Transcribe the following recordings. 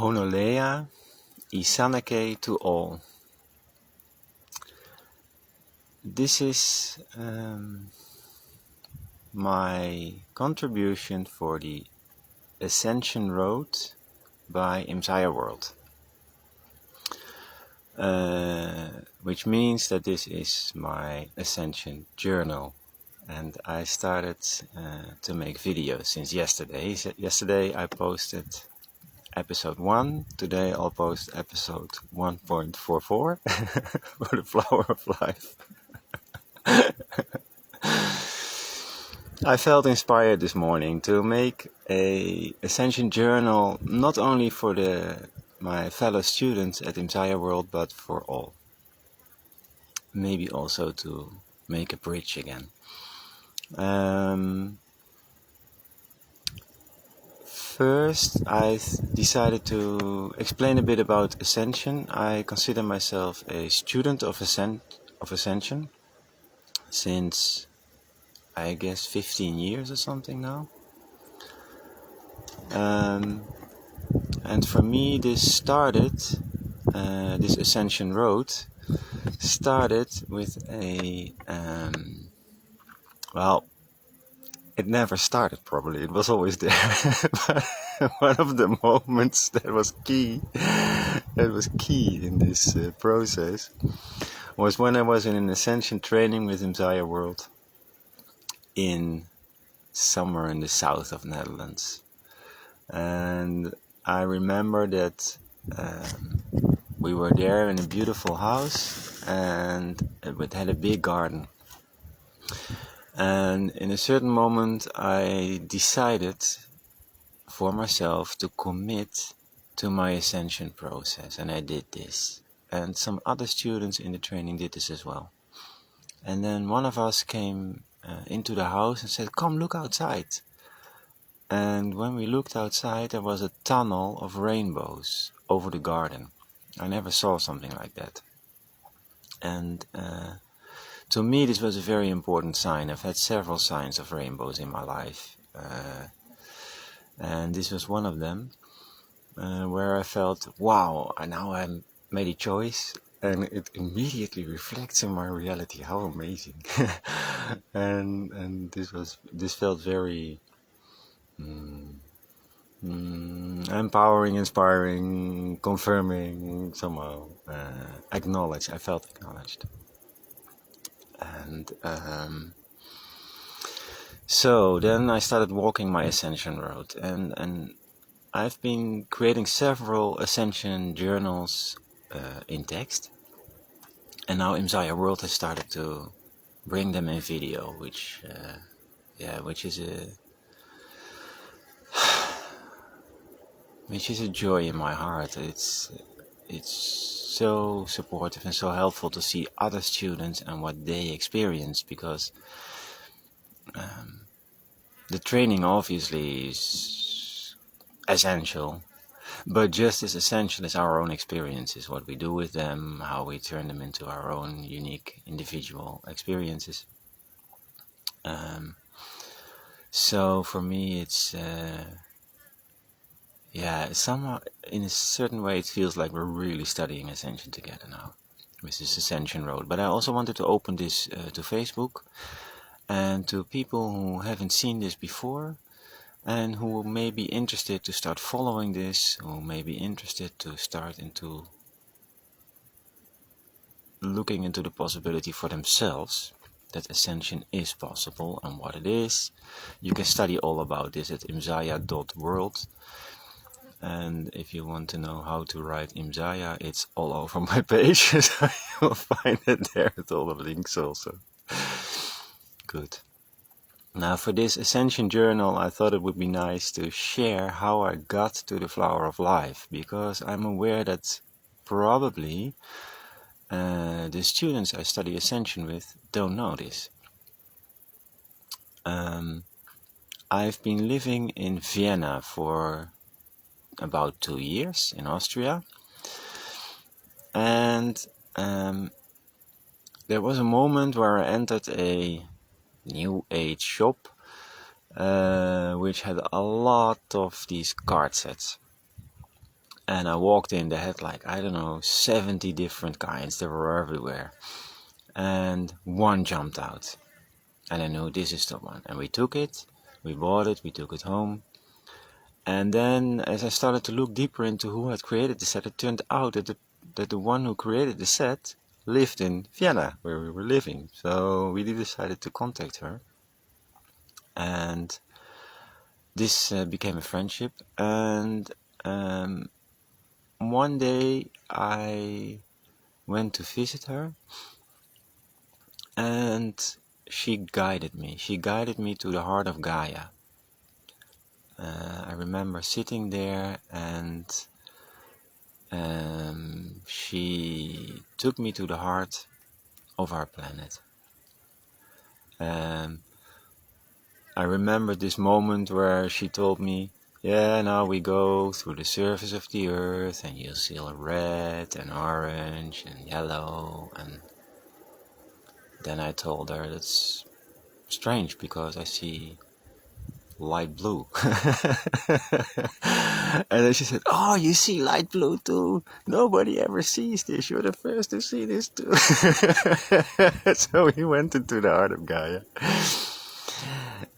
Honolea, Isanake to all. This is my contribution for the Ascension Road by Imzaya World. Which means that this is my Ascension journal. And I started to make videos since yesterday. Yesterday I posted episode 1. Today I'll post episode 1.44 for the Flower of Life. I felt inspired this morning to make a Ascension journal, not only for my fellow students at Imzaya World, but for all. Maybe also to make a bridge again. First, I decided to explain a bit about Ascension. I consider myself a student of Ascension since, I guess, 15 years or something now. And for me, this Ascension Road started with it never started probably, it was always there. But one of the moments that was key in this process was when I was in an Ascension training with Imzaya World in somewhere in the south of Netherlands. And I remember that we were there in a beautiful house and it had a big garden. And in a certain moment I decided for myself to commit to my Ascension process, and I did this. And some other students in the training did this as well. And then one of us came into the house and said, "Come look outside." And when we looked outside, there was a tunnel of rainbows over the garden. I never saw something like that. And to me, this was a very important sign. I've had several signs of rainbows in my life. And this was one of them, where I felt, wow, now I made a choice. And it immediately reflects in my reality. How amazing. and this felt very empowering, inspiring, confirming, somehow acknowledged. I felt acknowledged. And so then I started walking my Ascension Road, and I've been creating several Ascension journals in text, and now Imzaya World has started to bring them in video, which is a joy in my heart. It's so supportive and so helpful to see other students and what they experience, because the training obviously is essential, but just as essential as our own experiences, what we do with them, how we turn them into our own unique individual experiences. So for me it's somehow in a certain way it feels like we're really studying Ascension together now with this Ascension Road. But I also wanted to open this to Facebook and to people who haven't seen this before and who may be interested to start following this, who may be interested to start into looking into the possibility for themselves that Ascension is possible and what it is. You can study all about this at imzaya.world. And if you want to know how to write Imzaya, it's all over my page, so you'll find it there with all the links also. Good. Now for this Ascension journal, I thought it would be nice to share how I got to the Flower of Life, because I'm aware that probably the students I study Ascension with don't know this. I've been living in Vienna for about 2 years in Austria, and there was a moment where I entered a new age shop which had a lot of these card sets, And I walked in, they had like, I don't know, 70 different kinds. They were everywhere. And one jumped out. And I knew this is the one. And we took it, we bought it, we took it home. And then as I started to look deeper into who had created the set, it turned out that the one who created the set lived in Vienna, where we were living. So we decided to contact her. And this became a friendship. And one day I went to visit her, and she guided me. She guided me to the heart of Gaia. I remember sitting there, and she took me to the heart of our planet. I remember this moment where she told me, yeah, now we go through the surface of the earth, and you'll see red and orange and yellow. And then I told her, that's strange because I see light blue. And then she said, oh, you see light blue too? Nobody ever sees this. You're the first to see this too. So we went into the heart of Gaia.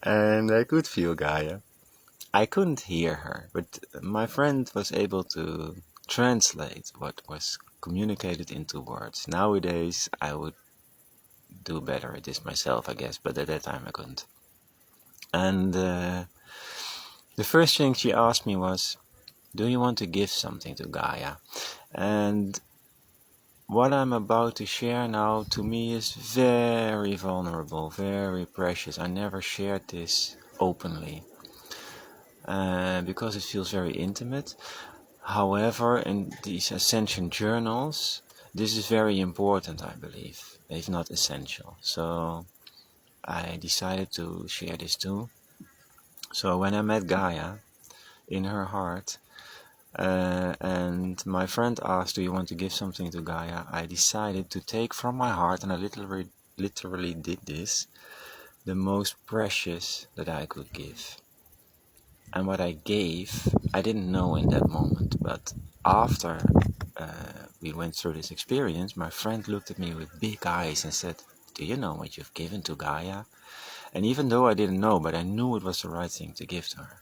And I could feel Gaia. I couldn't hear her, but my friend was able to translate what was communicated into words. Nowadays, I would do better at this myself, I guess, but at that time I couldn't. And the first thing she asked me was, do you want to give something to Gaia? And what I'm about to share now to me is very vulnerable, very precious. I never shared this openly because it feels very intimate. However, in these Ascension journals, this is very important, I believe, if not essential. So I decided to share this too. So when I met Gaia in her heart, and my friend asked, do you want to give something to Gaia? I decided to take from my heart, and I literally did this, the most precious that I could give. And what I gave, I didn't know in that moment, but after we went through this experience, my friend looked at me with big eyes and said, do you know what you've given to Gaia? And even though I didn't know, but I knew it was the right thing to give to her.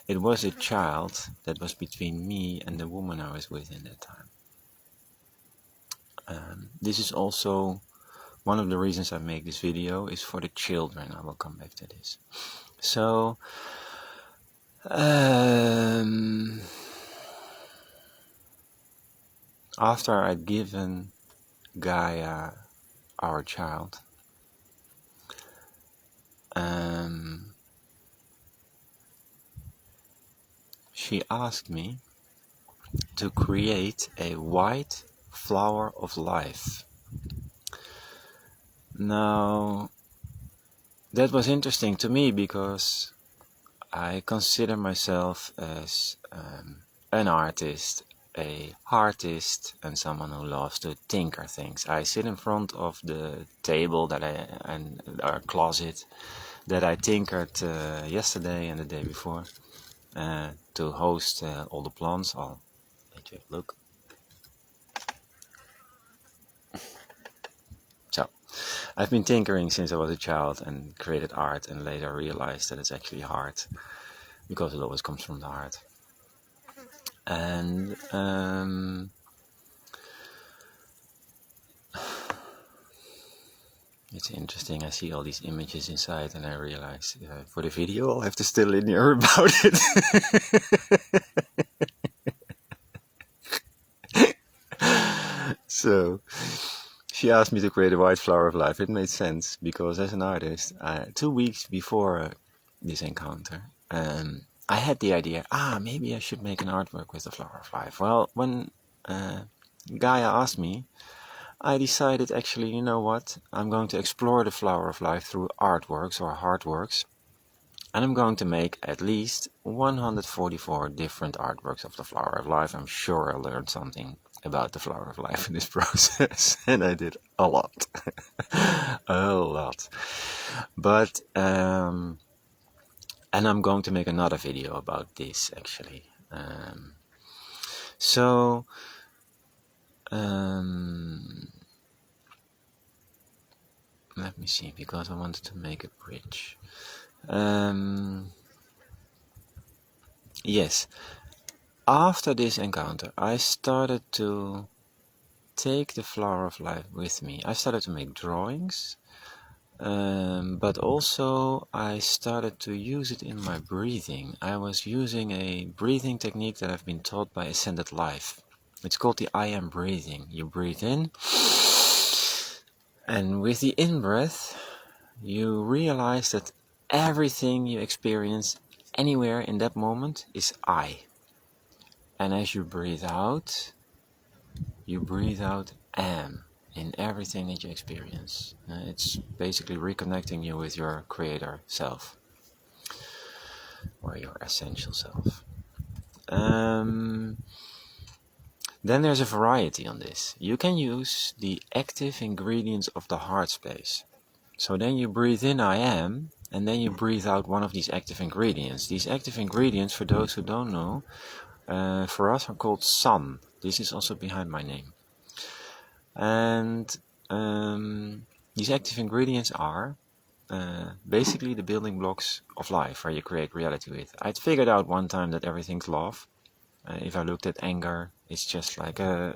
It was a child that was between me and the woman I was with in that time. This is also one of the reasons I make this video, is for the children. I will come back to this. So, after I'd given Gaia our child, she asked me to create a white flower of life. Now, that was interesting to me because I consider myself as an artist, a artist, and someone who loves to tinker things. I sit in front of the table and our closet that I tinkered yesterday and the day before to host all the plants. I'll let you look. So, I've been tinkering since I was a child and created art, and later realized that it's actually art, because it always comes from the heart. And it's interesting, I see all these images inside, and I realize for the video I'll have to still linear about it. So she asked me to create a white flower of life. It made sense because as an artist, 2 weeks before this encounter, I had the idea, maybe I should make an artwork with the flower of life. Well, when Gaia asked me, I decided actually, you know what, I'm going to explore the flower of life through artworks or heartworks, and I'm going to make at least 144 different artworks of the flower of life. I'm sure I learned something about the flower of life in this process, and I did a lot. A lot. But and I'm going to make another video about this actually. So, let me see, because I wanted to make a bridge. Yes, after this encounter, I started to take the flower of life with me. I started to make drawings, but also I started to use it in my breathing. I was using a breathing technique that I've been taught by Ascended Life. It's called the I am breathing. You breathe in, and with the in-breath, you realize that everything you experience anywhere in that moment is I. And as you breathe out am in everything that you experience. It's basically reconnecting you with your creator self, or your essential self. Then there's a variety on this. You can use the active ingredients of the heart space. So then you breathe in I am, and then you breathe out one of these active ingredients. These active ingredients, for those who don't know, for us are called San. This is also behind my name. And these active ingredients are basically the building blocks of life, where you create reality with. I'd figured out one time that everything's love. If I looked at anger, it's just like a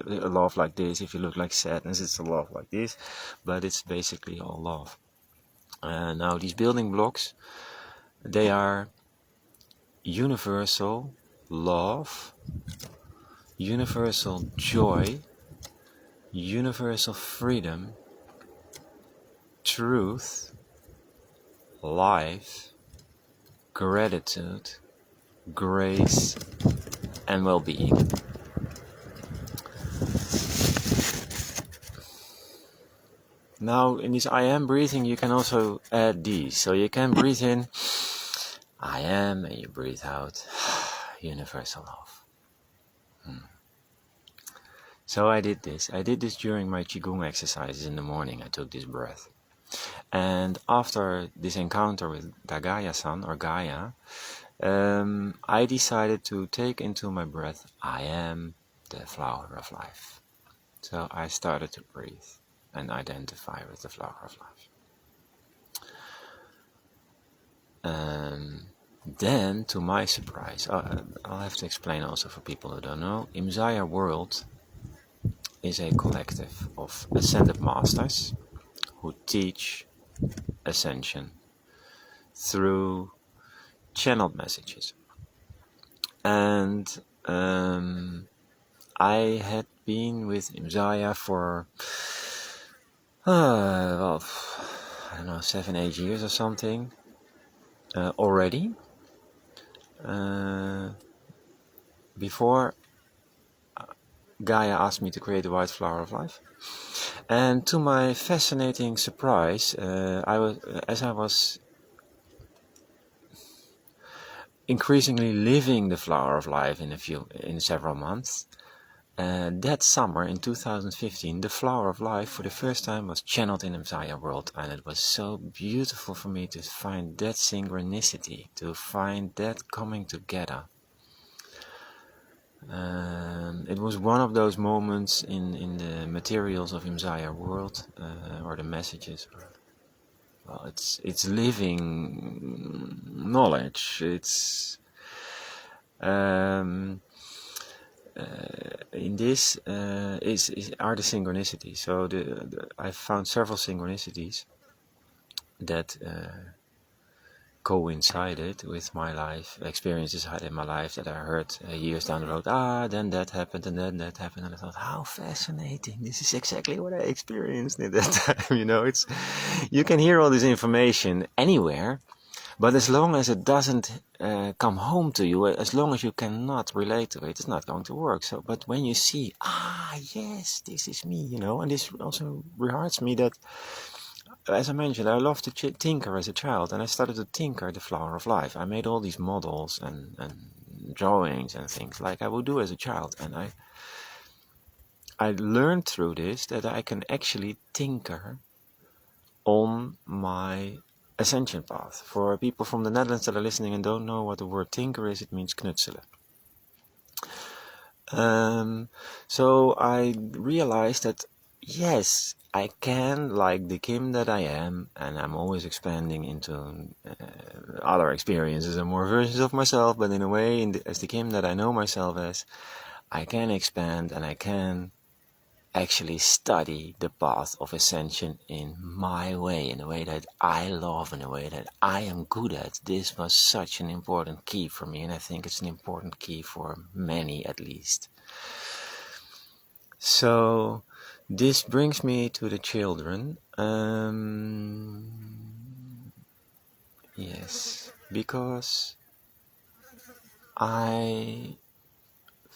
love like this. If you look like sadness, it's a love like this. But it's basically all love. Now these building blocks, they are universal love, universal joy, universal freedom, truth, life, gratitude, grace, and well-being. Now, in this I am breathing, you can also add these. So you can breathe in, I am, and you breathe out, universal love. So I did this. I did this during my Qigong exercises in the morning. I took this breath. And after this encounter with Akeyasan, or Gaia, I decided to take into my breath, I am the flower of life. So I started to breathe and identify with the flower of life. Then, to my surprise, I'll have to explain also for people who don't know, Imzaya World is a collective of ascended masters who teach Ascension through channeled messages. And I had been with Imzaya for, I don't know, 7-8 years or something already. Before Gaia asked me to create the white flower of life. And to my fascinating surprise, as I was increasingly living the flower of life in several months, that summer in 2015, the flower of life for the first time was channeled in Imzaya World, and it was so beautiful for me to find that synchronicity, to find that coming together. It was one of those moments in the materials of Imzaya World, or the messages. Well, it's living knowledge. It's in this are the synchronicities. So I found several synchronicities that coincided with my life experiences I had in my life that I heard years down the road. Then that happened, and then that happened, and I thought, how fascinating! This is exactly what I experienced at that time. You can hear all this information anywhere, but as long as it doesn't come home to you, as long as you cannot relate to it, it's not going to work. So, but when you see, yes, this is me, and this also rehearts me that. As I mentioned, I loved to tinker as a child, and I started to tinker the flower of life. I made all these models and drawings and things like I would do as a child, and I learned through this that I can actually tinker on my ascension path. For people from the Netherlands that are listening and don't know what the word tinker is, it means knutselen. So I realized that yes, I can, like the Kim that I am, and I'm always expanding into other experiences and more versions of myself, but in a way, as the Kim that I know myself as, I can expand and I can actually study the path of ascension in my way, in a way that I love, in a way that I am good at. This was such an important key for me, and I think it's an important key for many at least. So this brings me to the children. Yes, because I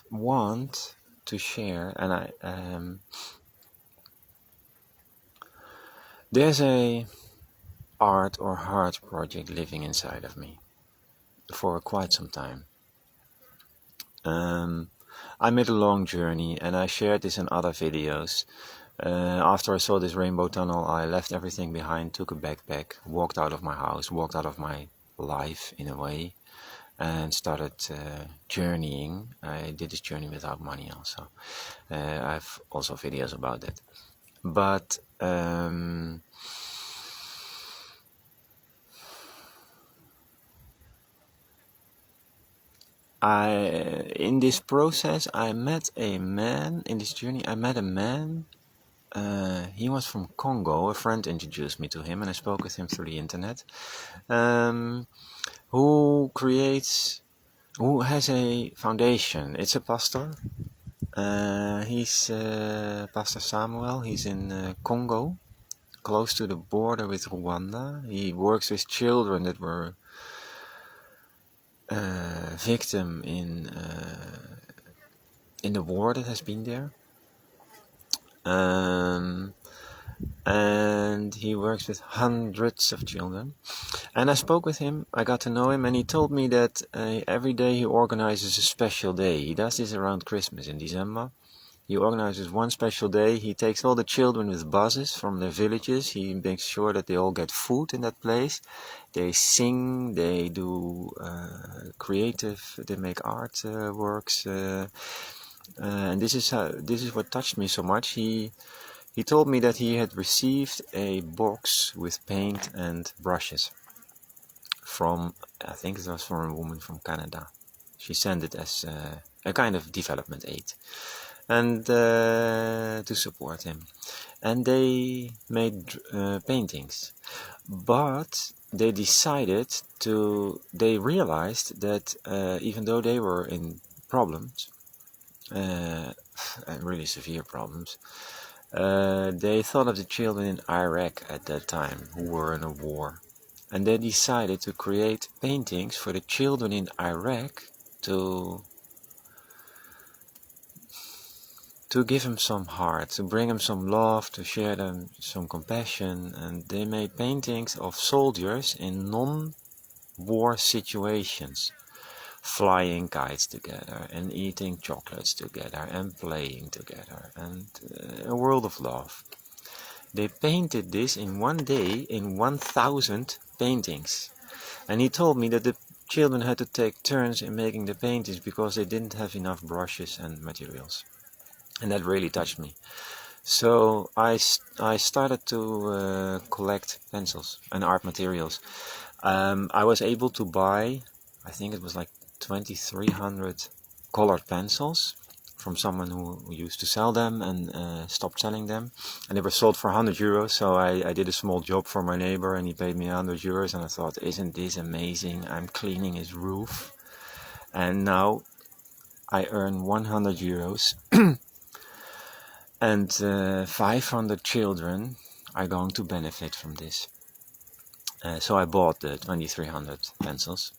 want to share, and there's a art or heart project living inside of me for quite some time. I made a long journey, and I shared this in other videos. After I saw this rainbow tunnel, I left everything behind, took a backpack, walked out of my house, walked out of my life in a way, and started journeying. I did this journey without money also. I have also videos about that. But in this process, I met a man. In this journey, I met a man. He was from Congo. A friend introduced me to him, and I spoke with him through the internet. Who has a foundation. It's a pastor. He's Pastor Samuel. He's in Congo, close to the border with Rwanda. He works with children that were victim in the war that has been there. And he works with hundreds of children. And I spoke with him, I got to know him, and he told me that every day he organizes a special day. He does this around Christmas in December. He organizes one special day. He takes all the children with buses from their villages. He makes sure that they all get food in that place. They sing, they do creative, they make art works. And this is what touched me so much. He told me that he had received a box with paint and brushes from, I think it was from a woman from Canada. She sent it as a kind of development aid, and to support him. And they made paintings, but they realized that even though they were in problems, really severe problems, they thought of the children in Iraq at that time who were in a war. And they decided to create paintings for the children in Iraq to give them some heart, to bring them some love, to share them some compassion. And they made paintings of soldiers in non-war situations, flying kites together and eating chocolates together and playing together, and a world of love. They painted this in one day in 1,000 paintings. And he told me that the children had to take turns in making the paintings because they didn't have enough brushes and materials. And that really touched me. So I started to collect pencils and art materials. I was able to buy, I think it was like 2,300 colored pencils from someone who used to sell them and stopped selling them. And they were sold for 100 euros. So I did a small job for my neighbor and he paid me 100 euros. And I thought, isn't this amazing? I'm cleaning his roof. And now I earn 100 euros. And 500 children are going to benefit from this. So I bought the 2,300 pencils.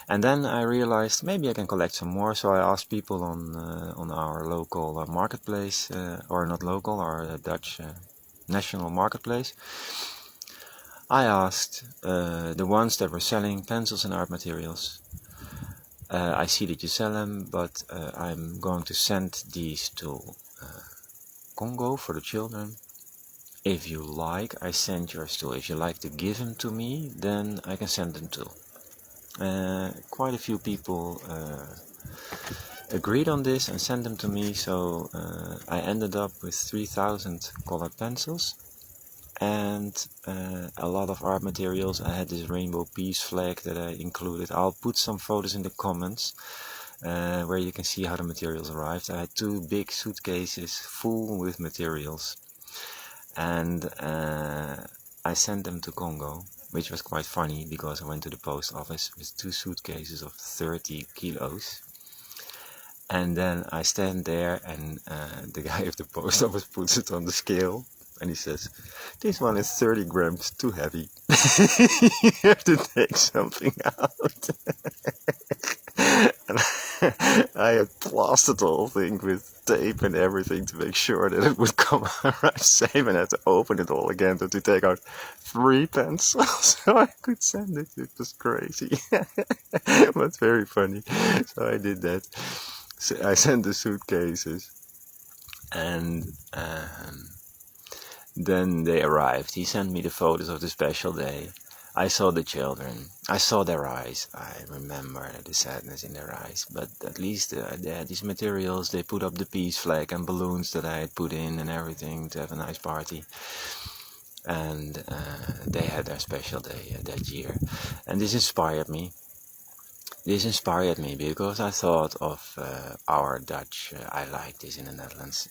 And then I realized maybe I can collect some more. So I asked people on our local marketplace, or not local, our Dutch national marketplace. I asked the ones that were selling pencils and art materials. I see that you sell them, but I'm going to send these to Congo for the children. If you like, I send yours too. If you like to give them to me, then I can send them too. Quite a few people agreed on this and sent them to me, so I ended up with 3,000 colored pencils and a lot of art materials. I had this rainbow peace flag that I included. I'll put some photos in the comments where you can see how the materials arrived. I had 2 big suitcases full with materials, and I sent them to Congo, which was quite funny because I went to the post office with 2 suitcases of 30 kilos. And then I stand there and the guy of the post office puts it on the scale and he says, "This one is 30 grams too heavy. You have to take something out." And I had plastered the whole thing with tape and everything to make sure that it would come out safe, and I had to open it all again to take out 3 pencils so I could send it. It was crazy, but very funny. So I did that. So I sent the suitcases, and then they arrived. He sent me the photos of the special day. I saw the children. I saw their eyes. I remember the sadness in their eyes. But at least they had these materials. They put up the peace flag and balloons that I had put in and everything to have a nice party. And they had their special day that year. And this inspired me. This inspired me because I thought of our Dutch, I like this in the Netherlands.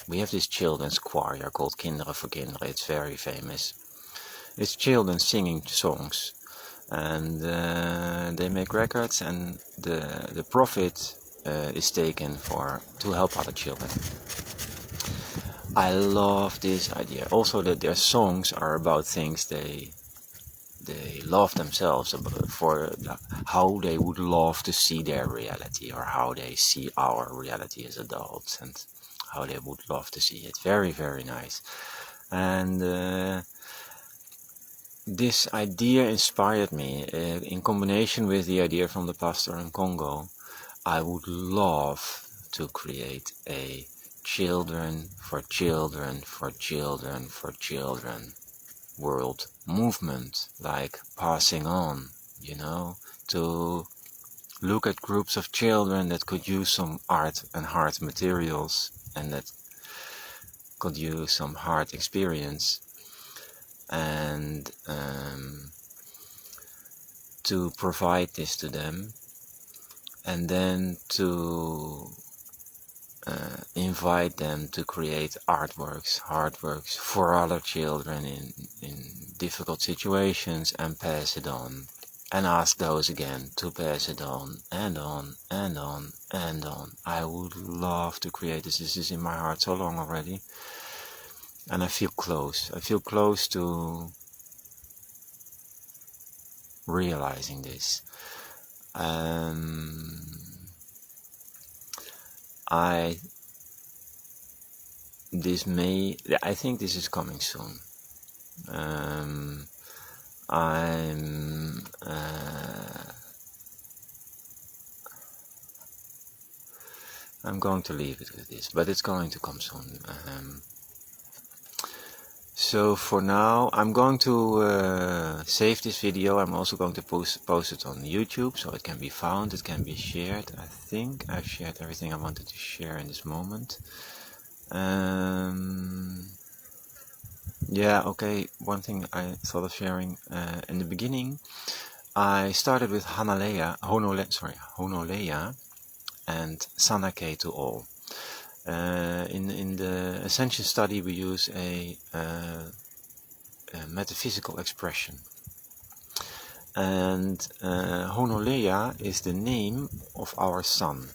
We have this children's choir called Kinderen voor Kinderen. It's very famous. It's children singing songs, and they make records, and the profit is taken to help other children. I love this idea. Also that their songs are about things they love themselves, for how they would love to see their reality, or how they see our reality as adults, and how they would love to see it. Very, very nice. And this idea inspired me in combination with the idea from the pastor in Congo. I would love to create a children for children for children for children world movement, like passing on, to look at groups of children that could use some art and hard materials, and that could use some hard experience, and to provide this to them, and then to invite them to create artworks for other children in difficult situations, and pass it on, and ask those again to pass it on, and on, and on, and on. I would love to create this. This is in my heart so long already, and I feel close to realizing this. I think this is coming soon. I'm going to leave it with this, but it's going to come soon. So for now, I'm going to save this video. I'm also going to post it on YouTube, so it can be found, it can be shared. I think I've shared everything I wanted to share in this moment. Yeah, okay, one thing I thought of sharing. In the beginning, I started with Honolea, and Sanake to all. In the Ascension study, we use a metaphysical expression, and Honolea is the name of our sun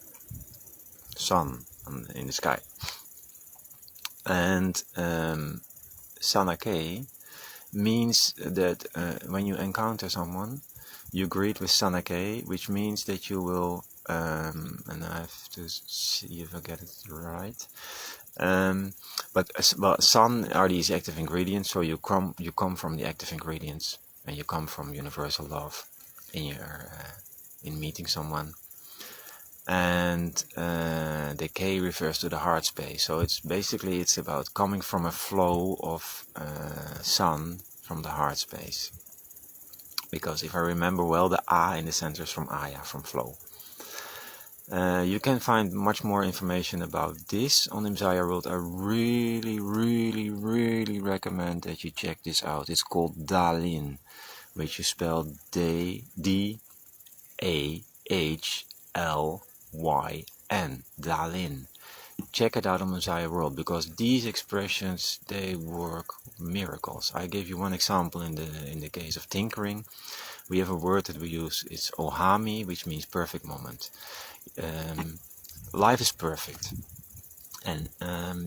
in the sky, and Sanake means that when you encounter someone, you greet with Sanake, which means that you will, and I have to see if I get it right. But sun are these active ingredients, so you come from the active ingredients, and you come from universal love in meeting someone. And the K refers to the heart space, so it's about coming from a flow of sun from the heart space. Because if I remember well, the A in the center is from Aya, from flow. You can find much more information about this on Imzaya World. I really recommend that you check this out. It's called Dalin, which is spelled D-A-H-L-Y-N, Dalin. Check it out on Imzaya World, because these expressions, they work miracles. I gave you one example in the case of tinkering. We have a word that we use, it's ohami, which means perfect moment. Life is perfect, and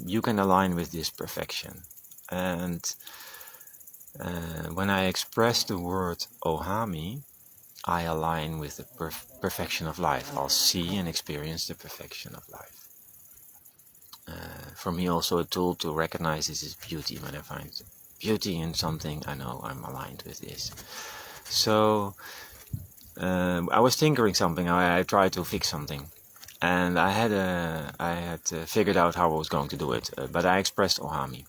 you can align with this perfection. And when I express the word ohami, I align with the perfection of life. I'll see and experience the perfection of life. For me, also a tool to recognize this is beauty. When I find beauty in something, I know I'm aligned with this. So I was tinkering something. I tried to fix something, and I had figured out how I was going to do it. But I expressed ohami.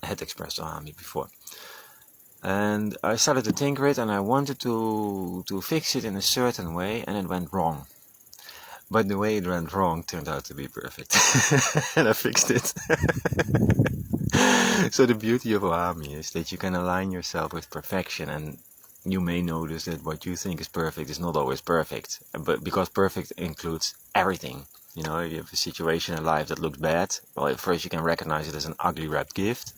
I had expressed ohami before, and I started to tinker it, and I wanted to fix it in a certain way, and it went wrong. But the way it went wrong turned out to be perfect, and I fixed it. So the beauty of ohami is that you can align yourself with perfection, and you may notice that what you think is perfect is not always perfect, but because perfect includes everything. You know, you have a situation in life that looks bad. Well, first you can recognize it as an ugly wrapped gift,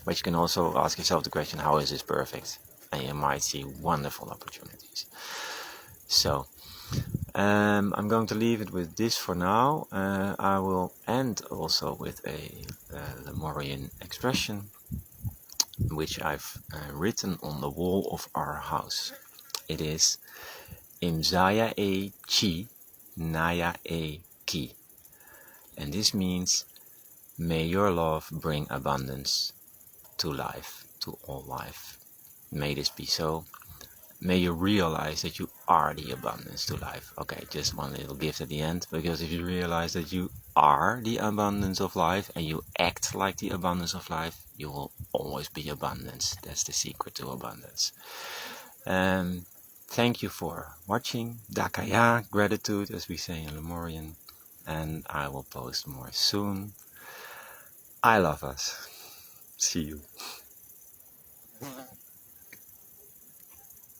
but you can also ask yourself the question, how is this perfect? And you might see wonderful opportunities. So I'm going to leave it with this for now. I will end also with a Lemurian expression, which I've written on the wall of our house. It is Imzaya e chi, naya e ki. And this means, may your love bring abundance to life, to all life. May this be so. May you realize that you are the abundance to life. Okay, just one little gift at the end, because if you realize that you are the abundance of life and you act like the abundance of life, you will always be abundance. That's the secret to abundance. Thank you for watching. Dakaya, gratitude, as we say in Lemurian, and I will post more soon. I love us. See you.